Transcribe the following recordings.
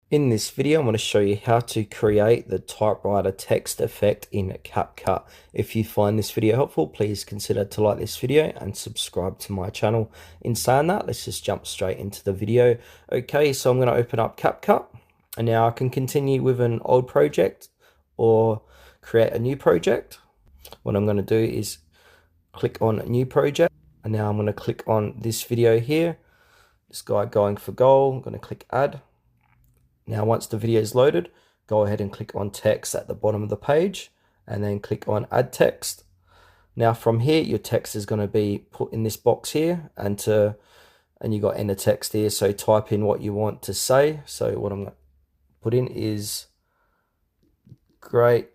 In this video, I'm going to show you how to create the typewriter text effect in CapCut. If you find this video helpful, please consider to like this video and subscribe to my channel. In saying that, let's just jump straight into the video. Okay, so I'm going to open up CapCut, and now I can continue with an old project or create a new project. What I'm going to do is click on new project, and now I'm going to click on this video here, this guy going for goal. I'm going to click add. Now, once the video is loaded, go ahead and click on text at the bottom of the page and then click on add text. Now from here, your text is going to be put in this box here and you got enter text here. So type in what you want to say. So what I'm going to put in is great,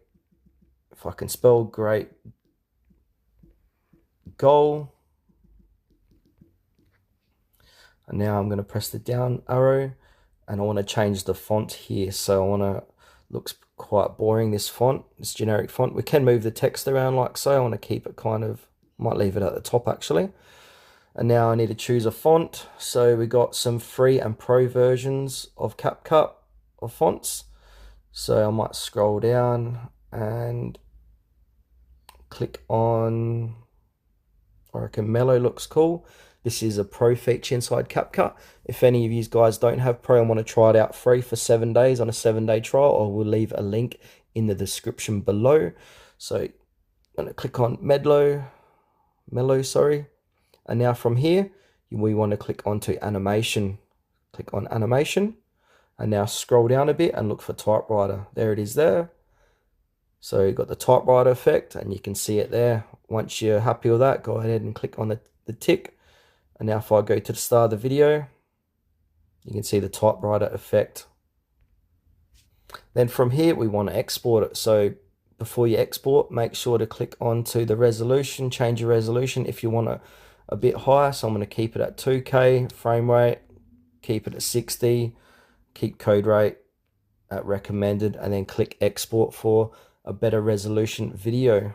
if I can spell great goal. And now I'm going to press the down arrow. And I want to change the font here. So I want to, looks quite boring, this font, this generic font. We can move the text around like so. I want to keep it kind of, might leave it at the top actually. And now I need to choose a font. So we got some free and pro versions of CapCut of fonts. So I might scroll down and click on, I reckon Mellow looks cool. This is a pro feature inside CapCut. If any of you guys don't have pro and want to try it out free for 7 days on a 7-day trial, I will leave a link in the description below. So I'm going to click on Mellow, sorry. And now from here, we want to click onto animation. Click on animation. And now scroll down a bit and look for typewriter. There it is there. So you've got the typewriter effect and you can see it there. Once you're happy with that, go ahead and click on the tick. And now if I go to the start of the video, you can see the typewriter effect. Then from here, we want to export it. So before you export, make sure to click onto the resolution, change your resolution if you want it a bit higher. So I'm going to keep it at 2K frame rate, keep it at 60, keep code rate at recommended, and then click export for a better resolution video.